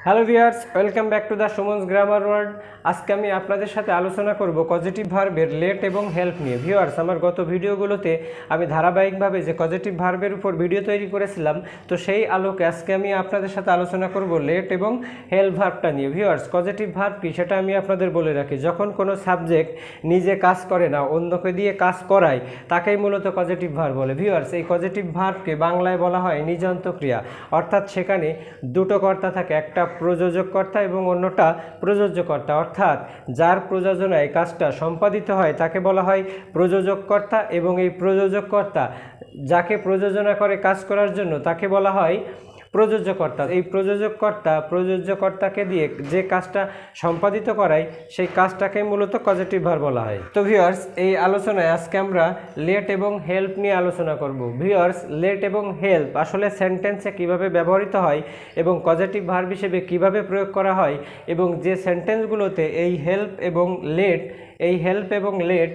Hello viewers, welcome back to the সুমনস grammar world. আজকে আমি আপনাদের সাথে আলোচনা করব কজেটিভ ভার্বের লেট এবং হেল্প নিয়ে। ভিউয়ার্স, আমার গত ভিডিওগুলোতে আমি ধারাবাহিকভাবে যে কজেটিভ ভার্বের উপর ভিডিও তৈরি করেছিলাম, তো সেই আলোকে আজকে আমি আপনাদের সাথে আলোচনা করব লেট এবং হেল্প ভার্বটা নিয়ে। ভিউয়ার্স, কজেটিভ ভার্ব কি সেটা আমি আপনাদের বলে রাখি। যখন কোনো সাবজেক্ট নিজে কাজ করে না, অন্যকে দিয়ে কাজ করায়, তাকেই মূলত কজেটিভ ভার্ব বলে। ভিউয়ার্স, এই কজেটিভ ভার্বকে বাংলায় বলা হয় নিযন্ত ক্রিয়া, অর্থাৎ সেখানে দুটো কর্তা থাকে, একটা প্রযোজক কর্তা এবং অন্যটা প্রযোজ্য কর্তা। অর্থাৎ যার প্রযোজনায় কাজটা সম্পাদিত হয় তাকে বলা হয় প্রযোজক কর্তা, এবং এই প্রযোজক কর্তা যাকে প্রযোজনা করে কাজ করার জন্য তাকে বলা হয় প্রযোজ্যকর্তা। এই প্রযোজ্যকর্তাকে দিয়ে যে কাজটা সম্পাদিত করায় সেই কাজটাকে মূলত কজেটিভ ভার্ব বলা হয়। তো ভিউয়ার্স, এই আলোচনায় আজকে আমরা লেট এবং হেল্প নিয়ে আলোচনা করব। ভিউয়ার্স, লেট এবং হেল্প আসলে সেন্টেন্সে কিভাবে ব্যবহৃত হয় এবং কজেটিভ ভার্ব হিসেবে কিভাবে প্রয়োগ করা হয়, এবং যে সেন্টেন্সগুলোতে এই হেল্প এবং লেট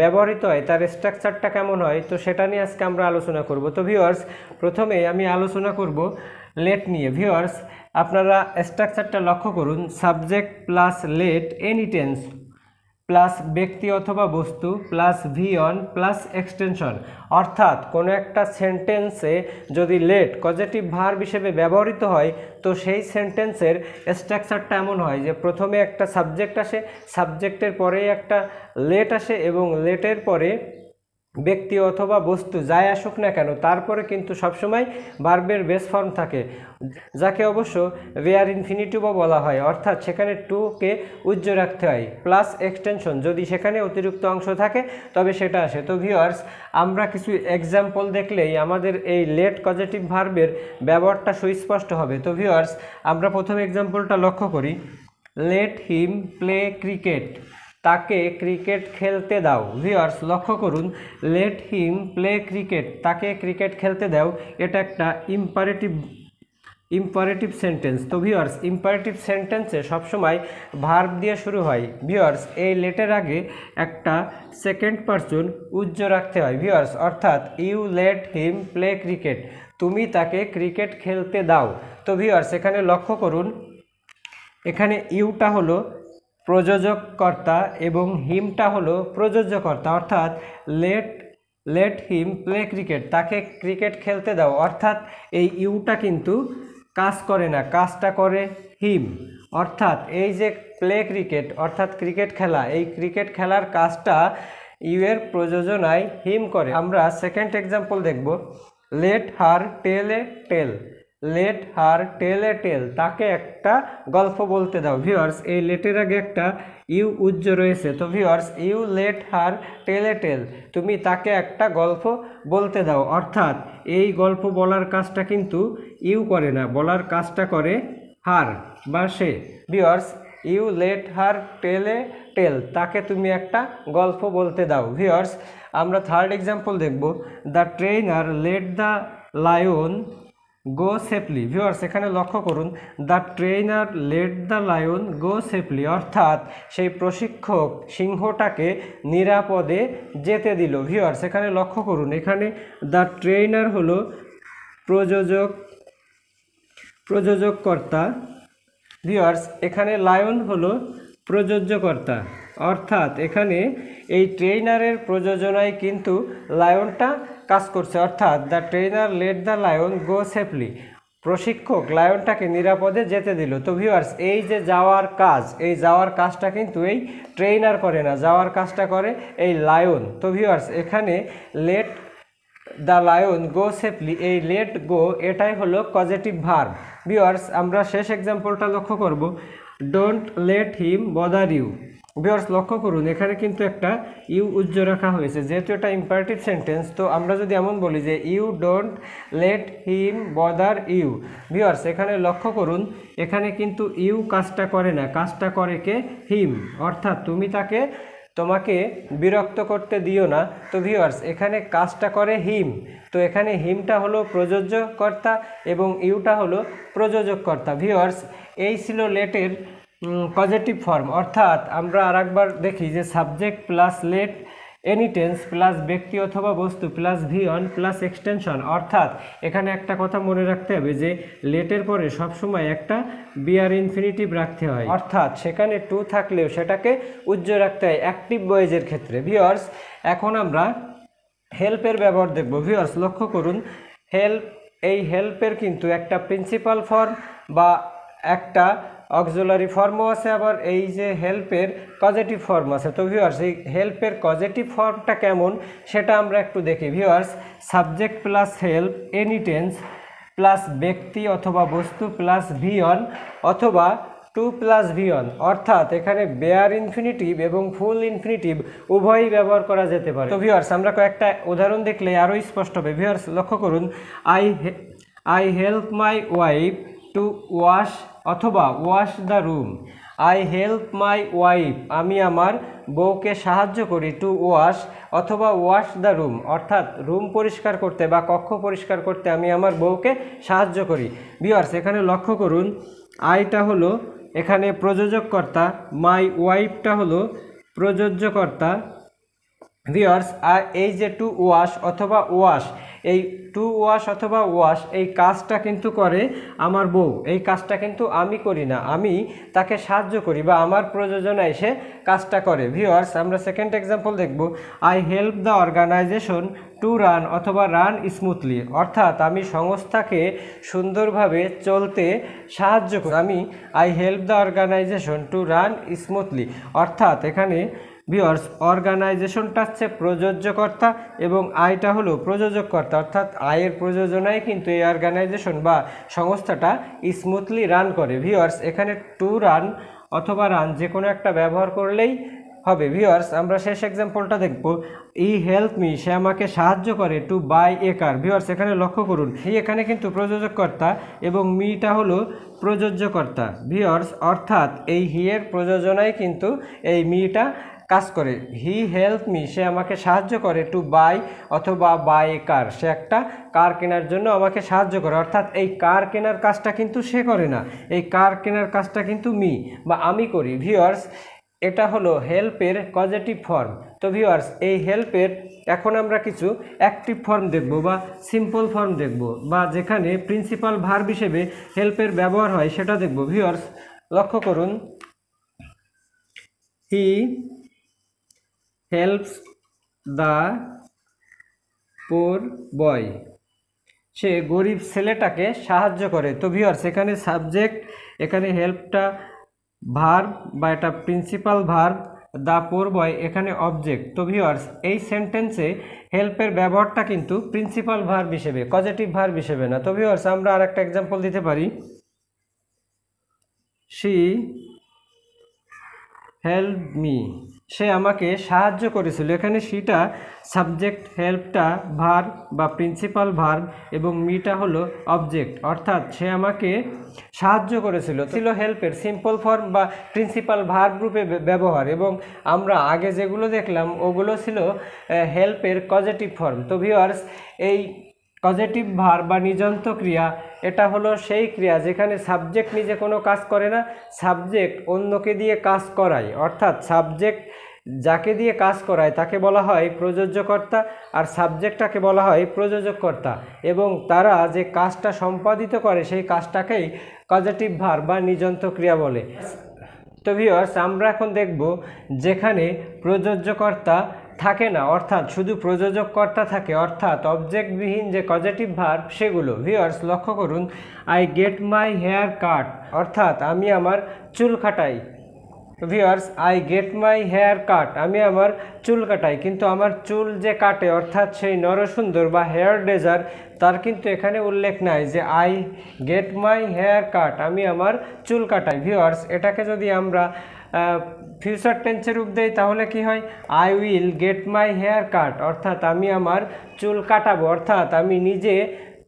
ব্যবহৃত হয় তার স্ট্রাকচারটা কেমন হয়, তো সেটা নিয়ে আজকে আমরা আলোচনা করব। তো ভিউয়ার্স, প্রথমে আমি আলোচনা করব লেট নিয়ে। ভিউয়ার্স, আপনারা স্ট্রাকচারটা লক্ষ্য করুন। Subject plus let any tense plus ব্যক্তি অথবা বস্তু plus V one plus extension. অর্থাৎ কোনো একটা সেন্টেন্সে যদি লেট কজেটিভ ভার্ব হিসেবে ব্যবহৃত হয়, তো সেই সেন্টেন্সের স্ট্রাকচারটা এমন হয় যে প্রথমে একটা সাবজেক্ট আসে, সাবজেক্টের পরেই একটা লেট আসে, এবং লেটের পরে ব্যক্তি অথবা বস্তু যাই আসুক না কেন, তারপরে কিন্তু সবসময় ভার্বের বেস ফর্ম থাকে, যাকে অবশ্য ওয়্যার ইনফিনিটিভও বলা হয়। অর্থাৎ সেখানে টুকে উজ্জ্ব রাখতে হয়, প্লাস এক্সটেনশন যদি সেখানে অতিরিক্ত অংশ থাকে তবে সেটা আসে। তো ভিউয়ার্স, আমরা কিছু এক্সাম্পল দেখলেই আমাদের এই লেট কজেটিভ ভার্বের ব্যবহারটা সুস্পষ্ট হবে। তো ভিউয়ার্স, আমরা প্রথম এক্সাম্পলটা লক্ষ্য করি। লেট হিম প্লে ক্রিকেট, তাকে ক্রিকেট খেলতে দাও। ভিউয়ার্স, লক্ষ্য করুন, লেট হিম প্লে ক্রিকেট, তাকে ক্রিকেট খেলতে দাও, এটা একটা ইম্পারেটিভ সেন্টেন্স। তো ভিউয়ার্স, ইম্পারেটিভ সেন্টেন্সে সবসময় ভার্ব দিয়ে শুরু হয়। ভিউয়ার্স, এই লেটের আগে একটা সেকেন্ড পারসন উজ্জ্ব রাখতে হয়। ভিউয়ার্স, অর্থাৎ you let him play cricket, তুমি তাকে ক্রিকেট খেলতে দাও। তো ভিউয়ার্স, এখানে লক্ষ্য করুন, এখানে ইউটা হলো প্রযোজক কর্তা এবং হিমটা হলো প্রযোজ্যকর্তা। অর্থাৎ লেট হিম প্লে ক্রিকেট, তাকে ক্রিকেট খেলতে দাও। অর্থাৎ এই ইউটা কিন্তু কাজ করে না, কাজটা করে হিম। অর্থাৎ এই যে প্লে ক্রিকেট অর্থাৎ ক্রিকেট খেলা, এই ক্রিকেট খেলার কাজটা ইউ এর প্রযোজনায় হিম করে। আমরা সেকেন্ড এক্সাম্পল দেখব। লেট হার টেল এ টেল, লেট হার টেল এ টেল, তাকে একটা গল্প বলতে দাও। ভিউয়ার্স, এই লেটের আগে একটা ইউ উজ্জ্ব রয়েছে। তো ভিউয়ার্স, ইউ লেট হার টেল এ টেল, তুমি তাকে একটা গল্প বলতে দাও। অর্থাৎ এই গল্প বলার কাজটা কিন্তু ইউ করে না, বলার কাজটা করে হার বা সে। ভিউয়ার্স, ইউ লেট হার টেল এ টেল, তাকে তুমি একটা গল্প বলতে দাও। ভিউয়ার্স, আমরা থার্ড এক্সাম্পল দেখব। The trainer let the lion go safely. Viewers, এখানে লক্ষ্য করুন, the trainer let the lion go safely, অর্থাৎ সেই প্রশিক্ষক সিংহটাকে নিরাপদে যেতে দিল। ভিউয়ার্স, এখানে লক্ষ্য করুন, এখানে দ্য ট্রেনার হলো প্রযোজককর্তা। ভিউয়ার্স, এখানে লায়ন হলো প্রযোজ্যকর্তা। অর্থাৎ এখানে এই ট্রেনারের প্রযোজনায় কিন্তু লায়নটা কাজ করছে। অর্থাৎ the trainer let the lion go safely, প্রশিক্ষক লায়নটাকে নিরাপদে যেতে দিল। তো ভিউয়ার্স, এই যে যাওয়ার কাজ, এই যাওয়ার কাজটা কিন্তু এই ট্রেনার করে না, যাওয়ার কাজটা করে এই লায়ন। তো ভিউয়ার্স, এখানে let the lion go safely, এই লেট গো এটাই হলো কজেটিভ ভার্ব। ভিউয়ার্স, আমরা শেষ এক্সাম্পলটা লক্ষ্য করব। Don't let him bother you. Viewers, লক্ষ্য করুন, এখানে কিন্তু একটা ইউ উজ্জ্ব রাখা হয়েছে, যেহেতু এটা ইম্পারেটিভ সেন্টেন্স। তো আমরা যদি এমন বলি যে you don't let him bother you. Viewers, এখানে লক্ষ্য করুন, এখানে কিন্তু ইউ কাজটা করে না, কাজটা করে কে? হিম। অর্থাৎ তোমাকে বিরক্ত করতে দিও না। তো ভিউয়ার্স, এখানে কাজটা করে হিম। তো এখানে হিমটা হলো প্রযোজ্যকর্তা এবং ইউটা হলো প্রযোজককর্তা। ভিউয়ার্স, এই ছিল লেটের কজেটিভ ফর্ম। অর্থাৎ আমরা আরেকবার দেখি যে subject plus let any tense plus ব্যক্তি অথবা বস্তু plus V one plus extension. অর্থাৎ এখানে একটা কথা মনে রাখতে হবে যে লেটের পরে সবসময় একটা বিআর ইনফিনিটিভ রাখতে হয়, অর্থাৎ সেখানে টু থাকলেও সেটাকে উজ্জ্বল রাখতে হয় অ্যাক্টিভ ভয়েসের ক্ষেত্রে। ভিউয়ার্স, এখন আমরা হেল্পের ব্যবহার দেখব। ভিউয়ার্স, লক্ষ্য করুন, এই হেল্পের কিন্তু একটা প্রিন্সিপাল ফর্ম বা একটা অক্সিলারি ফর্মও আছে, আবার এই যে হেল্পের পজিটিভ ফর্ম আছে। তো ভিউয়ার্স, এই হেল্পের পজিটিভ ফর্মটা কেমন সেটা আমরা একটু দেখি। Viewers, subject plus help any tense plus ব্যক্তি অথবা বস্তু প্লাস ভি অন অথবা টু প্লাস ভি অন, অর্থাৎ এখানে বেয়ার ইনফিনিটিভ এবং ফুল ইনফিনিটিভ উভয়ই ব্যবহার করা যেতে পারে। তো ভিউয়ার্স, আমরা কয়েকটা উদাহরণ দেখলে আরও স্পষ্ট হবে। ভিউয়ার্স, লক্ষ্য করুন, I help my wife to wash অথবা wash the room. I help my wife, আমি আমার বউকে সাহায্য করি, টু ওয়াশ অথবা ওয়াশ দ্য রুম, অর্থাৎ রুম পরিষ্কার করতে বা কক্ষ পরিষ্কার করতে আমি আমার বউকে সাহায্য করি। ভিউয়ার্স, এখানে লক্ষ্য করুন, আইটা হলো এখানে প্রযোজককর্তা, মাই ওয়াইফটা হলো প্রযোজ্যকর্তা। ভিউয়ার্স, আর এই যে টু ওয়াশ অথবা ওয়াশ, এই টু ওয়াশ অথবা ওয়াশ এই কাজটা কিন্তু করে আমার বউ, এই কাজটা কিন্তু আমি করি না, আমি তাকে সাহায্য করি বা আমার প্রযোজনায় সে কাজটা করে। ভিউয়ার্স, আমরা সেকেন্ড এক্সাম্পল দেখব। I help the organization to run অথবা রান স্মুথলি, অর্থাৎ আমি সংস্থাকে সুন্দরভাবে চলতে সাহায্য করি। I help the organization to run smoothly, অর্থাৎ এখানে ভিউয়ার্স অর্গানাইজেশনটা হচ্ছে প্রযোজ্যকর্তা এবং আইটা হলো প্রযোজককর্তা, অর্থাৎ আয়ের প্রযোজনায় কিন্তু এই অর্গানাইজেশন বা সংস্থাটা স্মুথলি রান করে। ভিউয়ার্স, এখানে টু রান অথবা রান যে কোনো একটা ব্যবহার করলেই হবে। ভিউয়ার্স, আমরা শেষ এক্সাম্পলটা দেখব। ই হেল্প মি, সে আমাকে সাহায্য করে, to buy a car. Viewers, এখানে লক্ষ্য করুন, এখানে কিন্তু প্রযোজককর্তা এবং মিটা হলো প্রযোজ্যকর্তা। ভিউয়ার্স, অর্থাৎ এই হিয়ের প্রযোজনায় কিন্তু এই মিটা কাজ করে। হি হেল্প মি, সে আমাকে সাহায্য করে, টু বাই অথবা বাই এ কার, সে একটা কার কেনার জন্য আমাকে সাহায্য করে, অর্থাৎ এই কার কেনার কাজটা কিন্তু সে করে না, এই কার কেনার কাজটা কিন্তু মি বা আমি করি। ভিউয়ার্স, এটা হলো হেল্পের পজিটিভ ফর্ম। তো ভিউয়ার্স, এই হেল্পের এখন আমরা কিছু অ্যাক্টিভ ফর্ম দেখব বা সিম্পল ফর্ম দেখব, বা যেখানে প্রিন্সিপাল ভার্ব হিসেবে হেল্পের ব্যবহার হয় সেটা দেখব। ভিউয়ার্স, লক্ষ্য করুন, হি হেল্পস দ্য পোর বয়, সে গরিব ছেলেটাকে সাহায্য করে। তো ভিউয়ার্স, এখানে সাবজেক্ট, এখানে হেল্পটা ভার্ব বা এটা প্রিন্সিপাল ভার্ব, দ্য পোর বয় এখানে অবজেক্ট। তো ভিউয়ার্স, এই সেন্টেন্সে হেল্পের ব্যবহারটা কিন্তু প্রিন্সিপাল ভার্ব হিসেবে, পজিটিভ ভার্ব হিসেবে না। তো ভিউয়ার্স, আমরা আর একটা এক্সাম্পল দিতে পারি। শি হেল্প মি, সে আমাকে সাহায্য করেছিল। এখানে সিটা সাবজেক্ট, হেল্পটা ভার্ব বা প্রিন্সিপাল ভার্ব এবং মিটা হলো অবজেক্ট, অর্থাৎ সে আমাকে সাহায্য করেছিল ছিল হেল্পের সিম্পল ফর্ম বা প্রিন্সিপাল ভার্ব রূপে ব্যবহার, এবং আমরা আগে যেগুলো দেখলাম ওগুলো ছিল হেল্পের পজিটিভ ফর্ম। তো ভিউয়ার্স, এই পজিটিভ ভার্ব বা নিযন্ত ক্রিয়া এটা হলো সেই ক্রিয়া যেখানে সাবজেক্ট নিজে কোনো কাজ করে না, সাবজেক্ট অন্যকে দিয়ে কাজ করায়, অর্থাৎ সাবজেক্ট যাকে দিয়ে কাজ করায় তাকে বলা হয় প্রযোজ্যকর্তা আর সাবজেক্টটাকে বলা হয় প্রযোজককর্তা, এবং তারা যে কাজটা সম্পাদিত করে সেই কাজটাকেই পজিটিভ ভার্ব বা নিযন্ত ক্রিয়া বলে। তো ভিউয়ার্স, আমরা এখন দেখব যেখানে প্রযোজ্যকর্তা থাকে না, অর্থাৎ শুধু প্রযোজককর্তা থাকে, অর্থাৎ অবজেক্টবিহীন যে পজিটিভ ভার্ব সেগুলো। ভিউয়ার্স, লক্ষ্য করুন, I get my hair cut, অর্থাৎ আমি আমার চুল কাটাই। Viewers, I get my hair cut, আমি আমার চুল কাটাই, কিন্তু আমার চুল যে কাটে অর্থাৎ সেই নরসুন্দর বা হেয়ার ড্রেসার তার কিন্তু এখানে উল্লেখ নাই যে I get my hair cut, আমি আমার চুল কাটাই। ভিউয়ার্স, এটাকে যদি আমরা ফিউচার টেন্সে রূপ দেই তাহলে কি হয়? I will get my hair cut, অর্থাৎ আমি আমার চুল কাটাবো, অর্থাৎ আমি নিজে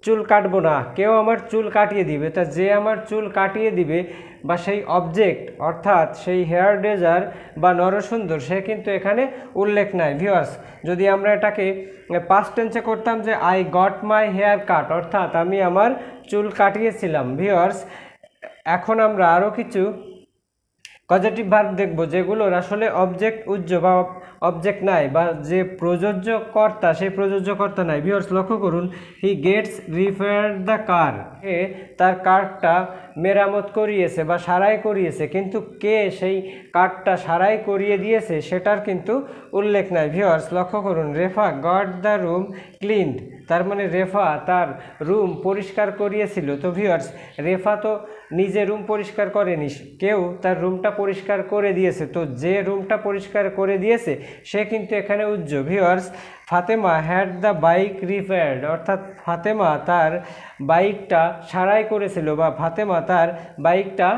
চুল কাটবো না, কেউ আমার চুল কাটিয়ে দিবে। তা যে আমার চুল কাটিয়ে দিবে বা সেই অবজেক্ট অর্থাৎ সেই হেয়ার ড্রেসার বা নরসুন্দর সে কিন্তু এখানে উল্লেখ নাই। ভিউয়ার্স, যদি আমরা এটাকে পাস্ট টেন্সে করতাম যে I got my hair cut, অর্থাৎ আমি আমার চুল কাটিয়েছিলাম। ভিউয়ার্স, এখন আমরা আরও কিছু পজিটিভ ভার্ব দেখব যেগুলোর আসলে অবজেক্ট উজ্জ্ব বা অবজেক্ট নাই বা যে প্রযোজ্য কর্তা সেই প্রযোজ্য কর্তা নাই। ভিউয়ার্স লক্ষ্য করুন, he gets repair the car, এ তার কারটা মেরামত করিয়েছে বা সারাই করিয়েছে, কিন্তু কে সেই কারটা সারাই করিয়ে দিয়েছে সেটার কিন্তু উল্লেখ নাই। ভিউয়ার্স লক্ষ্য করুন, রেফা গট দ্য রুম ক্লিনড, তার মানে রেফা তার রুম পরিষ্কার করিয়েছিল। তো ভিউয়ার্স রেফা তো নিজে রুম পরিষ্কার করেনি, কেউ তার রুমটা পরিষ্কার করে দিয়েছে। তো যে রুমটা পরিষ্কার করে দিয়েছে সে কিন্তু এখানে উজ্জ। Viewers Fatema had the bike repaired, অর্থাৎ ফাতেমা তার বাইকটা সারাই করেছিল বা ফাতেমা তার বাইকটা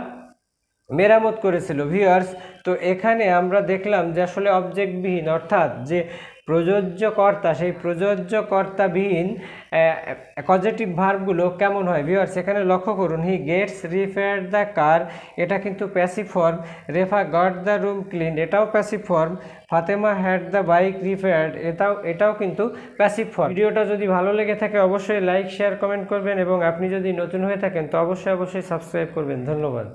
মেরামত করেছিল। ভিউয়ার্স তো এখানে আমরা দেখলাম যে আসলে অবজেক্টবিহীন অর্থাৎ যে প্রযোজ্য কর্তা সেই প্রযোজ্য কর্তাবিহীন পজিটিভ ভার্বগুলো কেমন হয়। ভিউয়ার্স এখানে লক্ষ্য করুন, he gets repair the car, এটা কিন্তু passive form. Refa got the room clean, এটাও passive form. Fatema had the bike repaired, এটাও কিন্তু প্যাসিভ ফর্ম। ভিডিওটা যদি ভালো লেগে থাকে অবশ্যই লাইক শেয়ার কমেন্ট করবেন এবং আপনি যদি নতুন হয়ে থাকেন তো অবশ্যই সাবস্ক্রাইব করবেন। ধন্যবাদ।